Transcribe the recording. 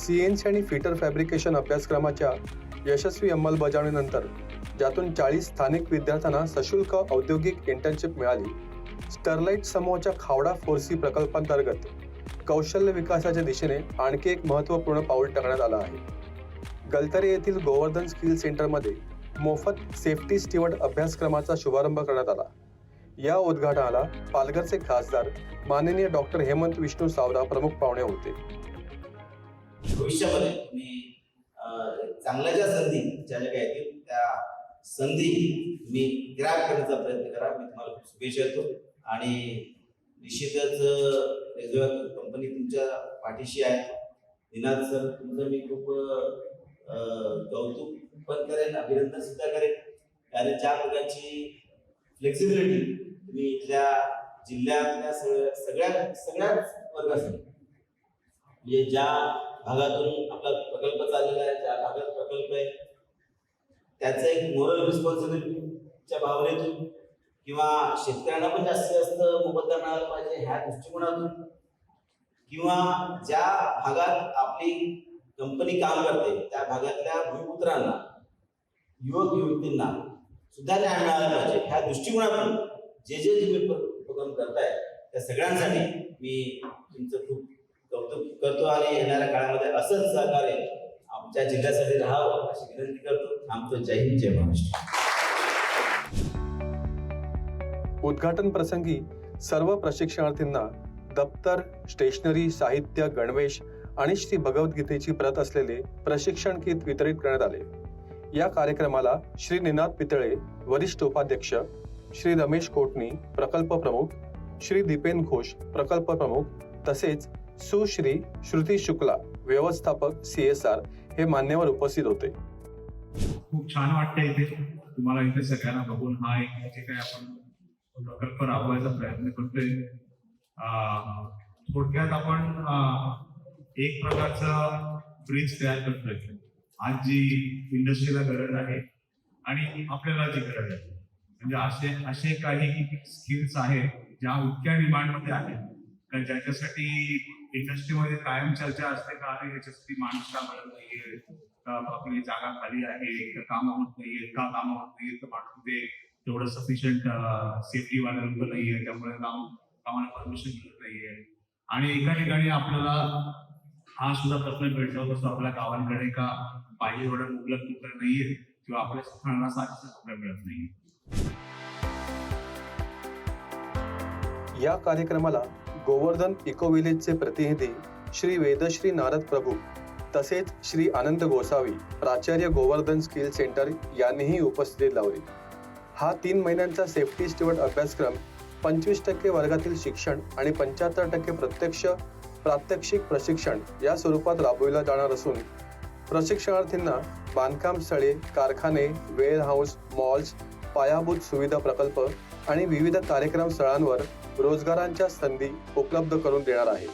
CNC आणि fitter fabrication अभ्यासक्रमाच्या यशस्वी अंमलबजावणीनंतर ज्यातून 40 स्थानिक विद्यार्थ्यांना सशुल्क औद्योगिक इंटर्नशिप मिळाली, स्टरलाइट समूहाच्या खावडा 4C प्रकल्पांतर्गत कौशल्य विकासाच्या दिशेने आणखी एक महत्त्वपूर्ण पाऊल टाकण्यात आलं आहे. गलतरे येथील गोवर्धन स्किल सेंटरमध्ये मोफत सेफ्टी स्टीवर्ड अभ्यासक्रमाचा शुभारंभ करण्यात आला. या उद्घाटनाला पालघरचे खासदार माननीय डॉक्टर हेमंत विष्णू सावरा प्रमुख पाहुणे होते. भविष्यामध्ये मी चांगल्या ज्या संधी ज्या काही आहेत त्या संधी मी ग्रॅब करण्याचा प्रयत्न करा. मी तुम्हाला खूप शुभेच्छा देतो आणि निश्चितच रेल्वे कंपनी तुमच्या पाठीशी आहे. निनाद सर, तुमचं मी खूप कौतुक पण करेन, अभिनंदन सुद्धा करेन. आणि ज्या प्रकारची फ्लेक्सिबिलिटी तुम्ही इथल्या जिल्ह्यातल्या सगळ्याच वर्गासाठी म्हणजे ज्या भागातून आपला प्रकल्प चाललेला आहे, ज्या भागात प्रकल्प आहे त्याचं एक मोरल रिस्पॉन्सिबिलिटीच्या भावनेतून किंवा शेतकऱ्यांना पण जास्तीत जास्त मोबदला मिळाला पाहिजे ह्या दृष्टिकोनातून किंवा ज्या भागात आपली कंपनी काम करते त्या भागातल्या भूमिपुत्रांना, युवक युवतींना सुद्धा न्याय मिळाला पाहिजे ह्या दृष्टिकोनातून जे तुम्ही उपक्रम करताय त्या सगळ्यांसाठी मी तुमचं खूप कौतुक करतो आणि येणाऱ्या काळामध्ये असंच सहकार्य आमच्या जिल्ह्यासाठी राहावं अशी विनंती करतो. थांबतो. जय हिंद, जय महाराष्ट्र. उद्घाटन प्रसंगी सर्व प्रशिक्षणार्थींना दप्तर, स्टेशनरी, साहित्य, गणवेश आणि श्री भगवद्गीतेची प्रत असलेले प्रशिक्षण किट वितरित करण्यात आले. या कार्यक्रमाला श्री निनाद पितळे, वरिष्ठ उपाध्यक्ष, श्री रमेश कोटणी, प्रकल्प प्रमुख, श्री दीपेन घोष, प्रकल्प प्रमुख, तसेच सुश्री श्रुती शुक्ला, व्यवस्थापक CSR हे मान्यवर उपस्थित होते. खूप छान वाटतं इथे तुम्हाला इथे सगळ्यांना बघून. हा एक जे काही आपण प्रकल्प राबवायचा प्रयत्न करतोय, थोडक्यात आपण एक प्रकारचा ब्रिज तयार करतोय. आज जी इंडस्ट्रीला गरज आहे आणि आपल्याला जी गरज आहे म्हणजे असे काही स्किल्स आहेत ज्या इतक्या डिमांडमध्ये आहेत कारण ज्याच्यासाठी इंडस्ट्रीमध्ये कायम चर्चा असते का अरे याच्यासाठी माणूस का मिळत नाहीये, आपली जागा खाली आहे, कामं होत नाहीये, कामं होत नाहीये, तर माणूस ते तेवढं सफिशियंट सेफ्टी वाला लोक नाहीये, त्यामुळे कामाला परमिशन मिळत नाहीये. आणि एका ठिकाणी आपल्याला हा सुद्धा प्रश्न भेटतो असतो आपल्या गावांकडे का पाहिजे एवढं मुबलक नोकऱ्या नाहीये किंवा आपल्या स्थानाला सारखं नोकऱ्या मिळत नाहीये. या कार्यक्रमाला गोवर्धन इको विलेजचे प्रतिनिधी श्री वेदश्री नारद प्रभू तसेच श्री आनंद गोसावी, प्राचार्य गोवर्धन स्किल सेंटर यांनीही उपस्थिती लावली. हा 3 महिन्यांचा सेफ्टी स्टीवर्ड अभ्यासक्रम 25% वर्गातील शिक्षण आणि 75% प्रत्यक्ष प्रात्यक्षिक प्रशिक्षण या स्वरूपात राबविला जाणार असून प्रशिक्षणार्थींना बांधकाम स्थळे, कारखाने, वेअरहाऊस, मॉल्स, पायाभूत सुविधा प्रकल्प आणि विविध कार्यक्रम स्थळांवर रोजगारांच्या संधी उपलब्ध करून देणार आहे.